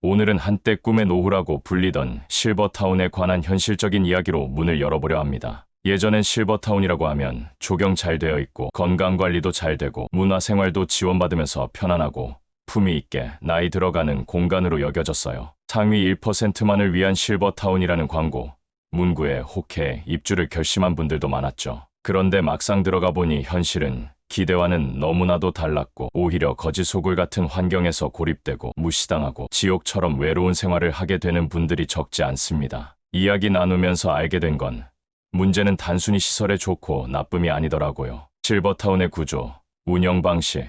오늘은 한때 꿈의 노후라고 불리던 실버타운에 관한 현실적인 이야기로 문을 열어보려 합니다. 예전엔 실버타운이라고 하면 조경 잘 되어 있고 건강관리도 잘 되고 문화생활도 지원받으면서 편안하고 품위 있게 나이 들어가는 공간으로 여겨졌어요. 상위 1%만을 위한 실버타운이라는 광고, 문구에 혹해 입주를 결심한 분들도 많았죠. 그런데 막상 들어가 보니 현실은 기대와는 너무나도 달랐고 오히려 거지소굴 같은 환경에서 고립되고 무시당하고 지옥처럼 외로운 생활을 하게 되는 분들이 적지 않습니다. 이야기 나누면서 알게 된 건 문제는 단순히 시설에 좋고 나쁨이 아니더라고요. 실버타운의 구조, 운영 방식,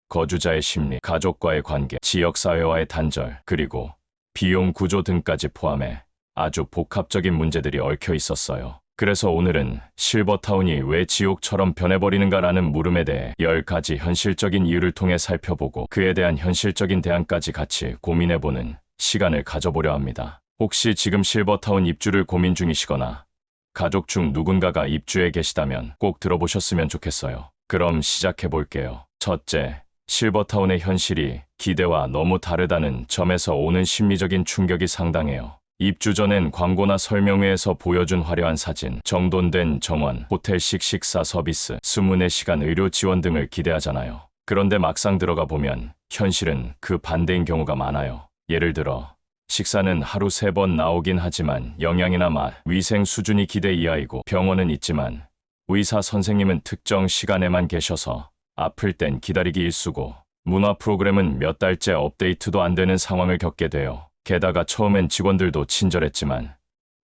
거주자의 심리, 가족과의 관계, 지역사회와의 단절, 그리고 비용 구조 등까지 포함해 아주 복합적인 문제들이 얽혀 있었어요. 그래서 오늘은 실버타운이 왜 지옥처럼 변해버리는가라는 물음에 대해 10가지 현실적인 이유를 통해 살펴보고 그에 대한 현실적인 대안까지 같이 고민해보는 시간을 가져보려 합니다. 혹시 지금 실버타운 입주를 고민 중이시거나 가족 중 누군가가 입주해 계시다면 꼭 들어보셨으면 좋겠어요. 그럼 시작해볼게요. 첫째, 실버타운의 현실이 기대와 너무 다르다는 점에서 오는 심리적인 충격이 상당해요. 입주 전엔 광고나 설명회에서 보여준 화려한 사진, 정돈된 정원, 호텔식 식사 서비스, 24시간 의료 지원 등을 기대하잖아요. 그런데 막상 들어가 보면 현실은 그 반대인 경우가 많아요. 예를 들어 식사는 하루 3번 나오긴 하지만 영양이나 맛, 위생 수준이 기대 이하이고 병원은 있지만 의사 선생님은 특정 시간에만 계셔서 아플 땐 기다리기 일쑤고 문화 프로그램은 몇 달째 업데이트도 안 되는 상황을 겪게 돼요. 게다가 처음엔 직원들도 친절했지만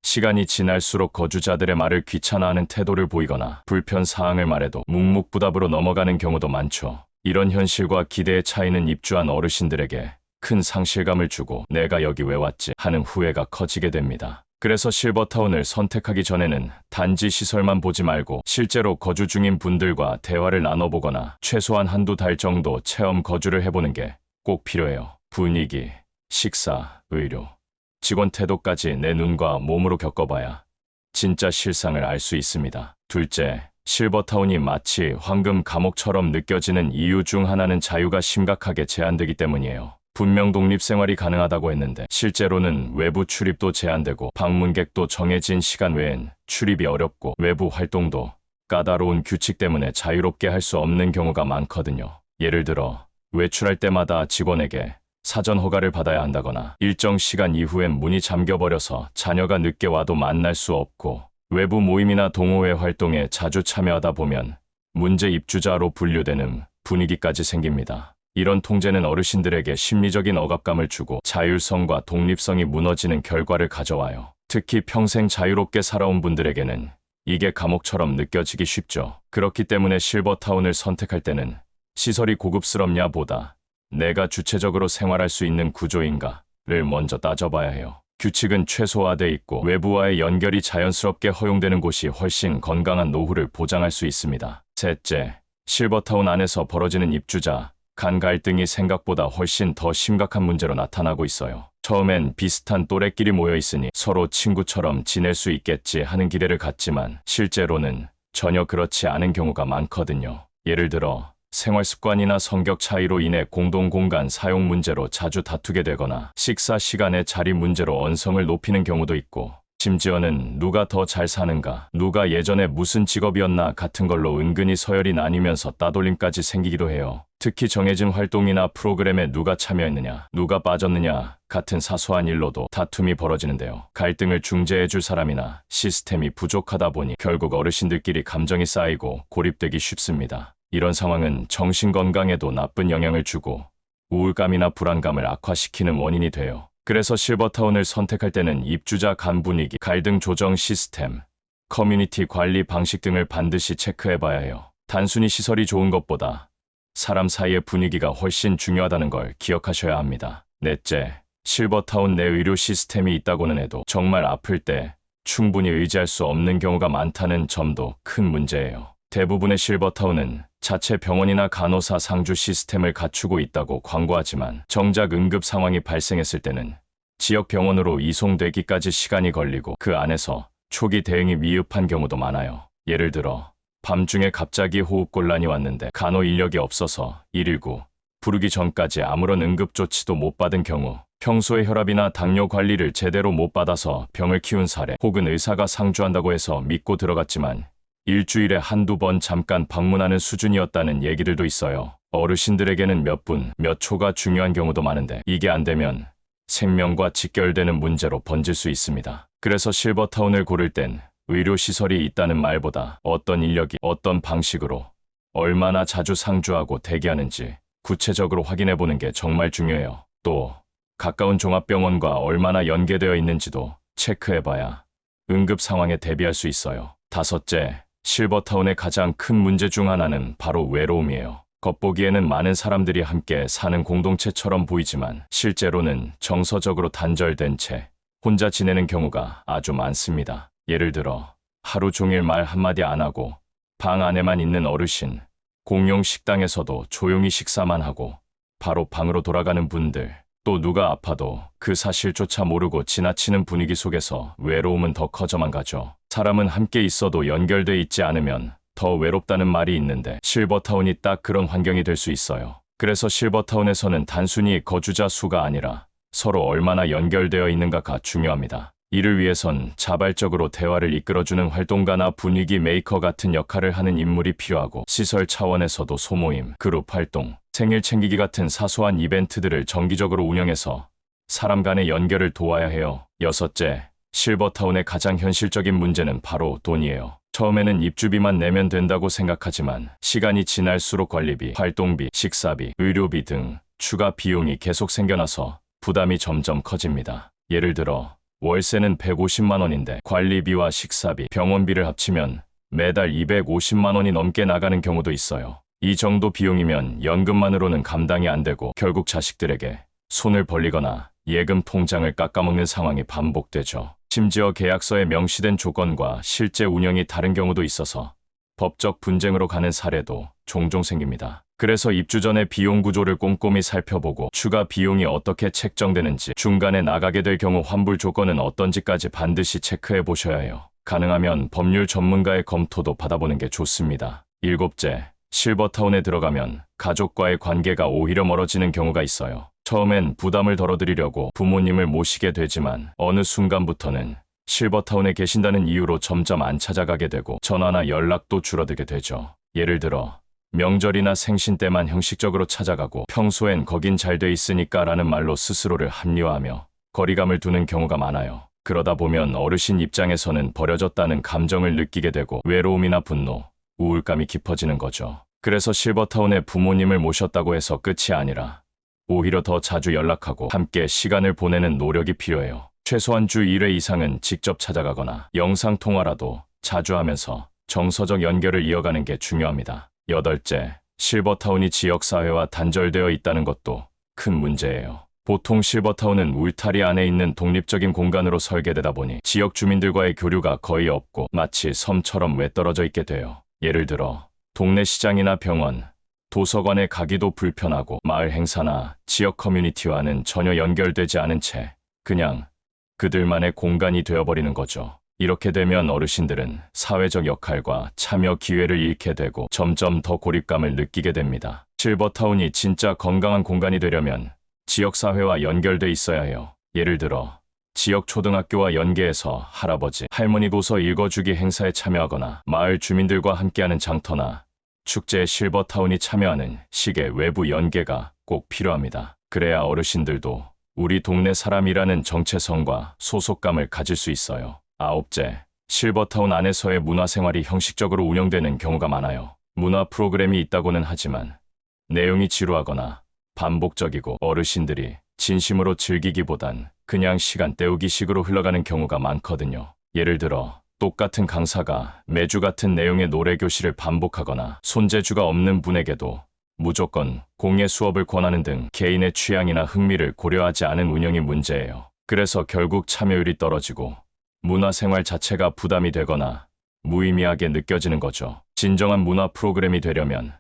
시간이 지날수록 거주자들의 말을 귀찮아하는 태도를 보이거나 불편사항을 말해도 묵묵부답으로 넘어가는 경우도 많죠. 이런 현실과 기대의 차이는 입주한 어르신들에게 큰 상실감을 주고 내가 여기 왜 왔지 하는 후회가 커지게 됩니다. 그래서 실버타운을 선택하기 전에는 단지 시설만 보지 말고 실제로 거주 중인 분들과 대화를 나눠보거나 최소한 한두 달 정도 체험 거주를 해보는 게 꼭 필요해요. 분위기, 식사, 의료, 직원 태도까지 내 눈과 몸으로 겪어봐야 진짜 실상을 알 수 있습니다. 둘째, 실버타운이 마치 황금 감옥처럼 느껴지는 이유 중 하나는 자유가 심각하게 제한되기 때문이에요. 분명 독립생활이 가능하다고 했는데 실제로는 외부 출입도 제한되고 방문객도 정해진 시간 외엔 출입이 어렵고 외부 활동도 까다로운 규칙 때문에 자유롭게 할 수 없는 경우가 많거든요. 예를 들어 외출할 때마다 직원에게 사전 허가를 받아야 한다거나 일정 시간 이후엔 문이 잠겨버려서 자녀가 늦게 와도 만날 수 없고 외부 모임이나 동호회 활동에 자주 참여하다 보면 문제 입주자로 분류되는 분위기까지 생깁니다. 이런 통제는 어르신들에게 심리적인 억압감을 주고 자율성과 독립성이 무너지는 결과를 가져와요. 특히 평생 자유롭게 살아온 분들에게는 이게 감옥처럼 느껴지기 쉽죠. 그렇기 때문에 실버타운을 선택할 때는 시설이 고급스럽냐 보다 내가 주체적으로 생활할 수 있는 구조인가를 먼저 따져봐야 해요. 규칙은 최소화돼 있고 외부와의 연결이 자연스럽게 허용되는 곳이 훨씬 건강한 노후를 보장할 수 있습니다. 셋째, 실버타운 안에서 벌어지는 입주자 간 갈등이 생각보다 훨씬 더 심각한 문제로 나타나고 있어요. 처음엔 비슷한 또래끼리 모여 있으니 서로 친구처럼 지낼 수 있겠지 하는 기대를 갖지만 실제로는 전혀 그렇지 않은 경우가 많거든요. 예를 들어 생활 습관이나 성격 차이로 인해 공동공간 사용 문제로 자주 다투게 되거나 식사 시간의 자리 문제로 언성을 높이는 경우도 있고 심지어는 누가 더 잘 사는가, 누가 예전에 무슨 직업이었나 같은 걸로 은근히 서열이 나뉘면서 따돌림까지 생기기도 해요. 특히 정해진 활동이나 프로그램에 누가 참여했느냐, 누가 빠졌느냐 같은 사소한 일로도 다툼이 벌어지는데요. 갈등을 중재해줄 사람이나 시스템이 부족하다 보니 결국 어르신들끼리 감정이 쌓이고 고립되기 쉽습니다. 이런 상황은 정신건강에도 나쁜 영향을 주고 우울감이나 불안감을 악화시키는 원인이 돼요. 그래서 실버타운을 선택할 때는 입주자 간 분위기, 갈등 조정 시스템, 커뮤니티 관리 방식 등을 반드시 체크해봐야 해요. 단순히 시설이 좋은 것보다 사람 사이의 분위기가 훨씬 중요하다는 걸 기억하셔야 합니다. 넷째, 실버타운 내 의료 시스템이 있다고는 해도 정말 아플 때 충분히 의지할 수 없는 경우가 많다는 점도 큰 문제예요. 대부분의 실버타운은 자체 병원이나 간호사 상주 시스템을 갖추고 있다고 광고하지만 정작 응급 상황이 발생했을 때는 지역 병원으로 이송되기까지 시간이 걸리고 그 안에서 초기 대응이 미흡한 경우도 많아요. 예를 들어 밤중에 갑자기 호흡곤란이 왔는데 간호 인력이 없어서 119 부르기 전까지 아무런 응급 조치도 못 받은 경우, 평소에 혈압이나 당뇨 관리를 제대로 못 받아서 병을 키운 사례, 혹은 의사가 상주한다고 해서 믿고 들어갔지만 일주일에 한두 번 잠깐 방문하는 수준이었다는 얘기들도 있어요. 어르신들에게는 몇 분, 몇 초가 중요한 경우도 많은데 이게 안 되면 생명과 직결되는 문제로 번질 수 있습니다. 그래서 실버타운을 고를 땐 의료시설이 있다는 말보다 어떤 인력이 어떤 방식으로 얼마나 자주 상주하고 대기하는지 구체적으로 확인해보는 게 정말 중요해요. 또 가까운 종합병원과 얼마나 연계되어 있는지도 체크해봐야 응급 상황에 대비할 수 있어요. 다섯째, 실버타운의 가장 큰 문제 중 하나는 바로 외로움이에요. 겉보기에는 많은 사람들이 함께 사는 공동체처럼 보이지만 실제로는 정서적으로 단절된 채 혼자 지내는 경우가 아주 많습니다. 예를 들어 하루 종일 말 한마디 안 하고 방 안에만 있는 어르신, 공용 식당에서도 조용히 식사만 하고 바로 방으로 돌아가는 분들, 또 누가 아파도 그 사실조차 모르고 지나치는 분위기 속에서 외로움은 더 커져만 가죠. 사람은 함께 있어도 연결돼 있지 않으면 더 외롭다는 말이 있는데 실버타운이 딱 그런 환경이 될 수 있어요. 그래서 실버타운에서는 단순히 거주자 수가 아니라 서로 얼마나 연결되어 있는가가 중요합니다. 이를 위해선 자발적으로 대화를 이끌어주는 활동가나 분위기 메이커 같은 역할을 하는 인물이 필요하고, 시설 차원에서도 소모임, 그룹 활동, 생일 챙기기 같은 사소한 이벤트들을 정기적으로 운영해서 사람 간의 연결을 도와야 해요. 여섯째, 실버타운의 가장 현실적인 문제는 바로 돈이에요. 처음에는 입주비만 내면 된다고 생각하지만 시간이 지날수록 관리비, 활동비, 식사비, 의료비 등 추가 비용이 계속 생겨나서 부담이 점점 커집니다. 예를 들어 월세는 150만 원인데 관리비와 식사비, 병원비를 합치면 매달 250만 원이 넘게 나가는 경우도 있어요. 이 정도 비용이면 연금만으로는 감당이 안 되고 결국 자식들에게 손을 벌리거나 예금 통장을 깎아먹는 상황이 반복되죠. 심지어 계약서에 명시된 조건과 실제 운영이 다른 경우도 있어서 법적 분쟁으로 가는 사례도 종종 생깁니다. 그래서 입주 전에 비용 구조를 꼼꼼히 살펴보고 추가 비용이 어떻게 책정되는지, 중간에 나가게 될 경우 환불 조건은 어떤지까지 반드시 체크해 보셔야 해요. 가능하면 법률 전문가의 검토도 받아보는 게 좋습니다. 일곱째, 실버타운에 들어가면 가족과의 관계가 오히려 멀어지는 경우가 있어요. 처음엔 부담을 덜어드리려고 부모님을 모시게 되지만 어느 순간부터는 실버타운에 계신다는 이유로 점점 안 찾아가게 되고 전화나 연락도 줄어들게 되죠. 예를 들어 명절이나 생신 때만 형식적으로 찾아가고 평소엔 거긴 잘 돼 있으니까 라는 말로 스스로를 합리화하며 거리감을 두는 경우가 많아요. 그러다 보면 어르신 입장에서는 버려졌다는 감정을 느끼게 되고 외로움이나 분노, 우울감이 깊어지는 거죠. 그래서 실버타운에 부모님을 모셨다고 해서 끝이 아니라 오히려 더 자주 연락하고 함께 시간을 보내는 노력이 필요해요. 최소한 주 1회 이상은 직접 찾아가거나 영상통화라도 자주 하면서 정서적 연결을 이어가는 게 중요합니다. 여덟째, 실버타운이 지역사회와 단절되어 있다는 것도 큰 문제예요. 보통 실버타운은 울타리 안에 있는 독립적인 공간으로 설계되다 보니 지역 주민들과의 교류가 거의 없고 마치 섬처럼 외떨어져 있게 돼요. 예를 들어 동네 시장이나 병원, 도서관에 가기도 불편하고 마을 행사나 지역 커뮤니티와는 전혀 연결되지 않은 채 그냥 그들만의 공간이 되어버리는 거죠. 이렇게 되면 어르신들은 사회적 역할과 참여 기회를 잃게 되고 점점 더 고립감을 느끼게 됩니다. 실버타운이 진짜 건강한 공간이 되려면 지역사회와 연결돼 있어야 해요. 예를 들어 지역 초등학교와 연계해서 할아버지, 할머니 도서 읽어주기 행사에 참여하거나 마을 주민들과 함께하는 장터나 축제에 실버타운이 참여하는 식의 외부 연계가 꼭 필요합니다. 그래야 어르신들도 우리 동네 사람이라는 정체성과 소속감을 가질 수 있어요. 아홉째, 실버타운 안에서의 문화생활이 형식적으로 운영되는 경우가 많아요. 문화 프로그램이 있다고는 하지만 내용이 지루하거나 반복적이고 어르신들이 진심으로 즐기기보단 그냥 시간 때우기 식으로 흘러가는 경우가 많거든요. 예를 들어 똑같은 강사가 매주 같은 내용의 노래 교실을 반복하거나 손재주가 없는 분에게도 무조건 공예 수업을 권하는 등 개인의 취향이나 흥미를 고려하지 않은 운영이 문제예요. 그래서 결국 참여율이 떨어지고 문화생활 자체가 부담이 되거나 무의미하게 느껴지는 거죠. 진정한 문화 프로그램이 되려면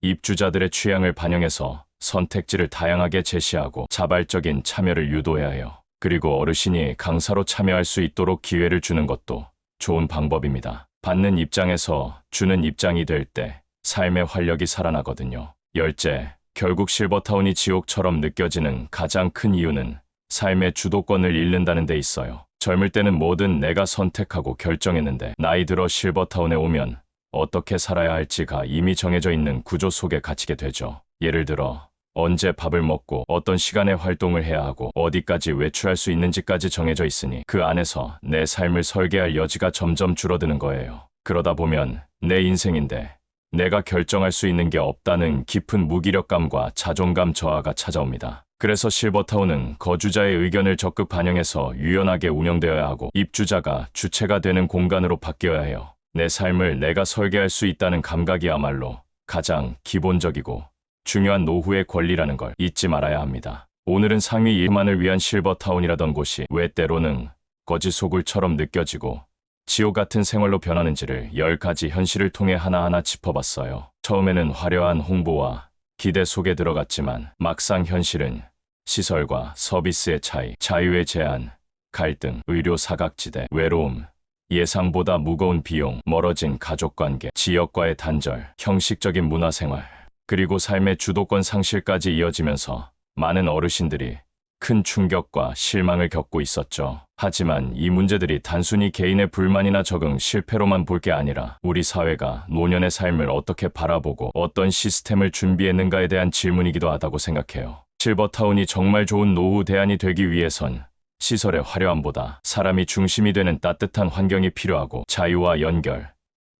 입주자들의 취향을 반영해서 선택지를 다양하게 제시하고 자발적인 참여를 유도해야 해요. 그리고 어르신이 강사로 참여할 수 있도록 기회를 주는 것도 좋은 방법입니다. 받는 입장에서 주는 입장이 될 때 삶의 활력이 살아나거든요. 열째, 결국 실버타운이 지옥처럼 느껴지는 가장 큰 이유는 삶의 주도권을 잃는다는 데 있어요. 젊을 때는 뭐든 내가 선택하고 결정했는데 나이 들어 실버타운에 오면 어떻게 살아야 할지가 이미 정해져 있는 구조 속에 갇히게 되죠. 예를 들어 언제 밥을 먹고 어떤 시간에 활동을 해야 하고 어디까지 외출할 수 있는지까지 정해져 있으니 그 안에서 내 삶을 설계할 여지가 점점 줄어드는 거예요. 그러다 보면 내 인생인데 내가 결정할 수 있는 게 없다는 깊은 무기력감과 자존감 저하가 찾아옵니다. 그래서 실버타운은 거주자의 의견을 적극 반영해서 유연하게 운영되어야 하고 입주자가 주체가 되는 공간으로 바뀌어야 해요. 내 삶을 내가 설계할 수 있다는 감각이야말로 가장 기본적이고 중요한 노후의 권리라는 걸 잊지 말아야 합니다. 오늘은 상위 1만을 위한 실버타운이라던 곳이 왜 때로는 거지 소굴처럼 느껴지고 지옥 같은 생활로 변하는지를 10가지 현실을 통해 하나하나 짚어봤어요. 처음에는 화려한 홍보와 기대 속에 들어갔지만 막상 현실은 시설과 서비스의 차이, 자유의 제한, 갈등, 의료 사각지대, 외로움, 예상보다 무거운 비용, 멀어진 가족관계, 지역과의 단절, 형식적인 문화생활, 그리고 삶의 주도권 상실까지 이어지면서 많은 어르신들이 큰 충격과 실망을 겪고 있었죠. 하지만 이 문제들이 단순히 개인의 불만이나 적응 실패로만 볼 게 아니라 우리 사회가 노년의 삶을 어떻게 바라보고 어떤 시스템을 준비했는가에 대한 질문이기도 하다고 생각해요. 실버타운이 정말 좋은 노후 대안이 되기 위해선 시설의 화려함보다 사람이 중심이 되는 따뜻한 환경이 필요하고 자유와 연결,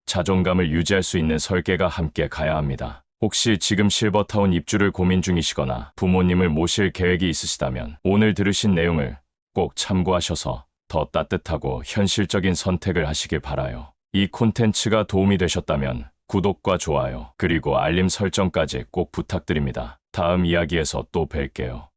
자존감을 유지할 수 있는 설계가 함께 가야 합니다. 혹시 지금 실버타운 입주를 고민 중이시거나 부모님을 모실 계획이 있으시다면 오늘 들으신 내용을 꼭 참고하셔서 더 따뜻하고 현실적인 선택을 하시길 바라요. 이 콘텐츠가 도움이 되셨다면 구독과 좋아요 그리고 알림 설정까지 꼭 부탁드립니다. 다음 이야기에서 또 뵐게요.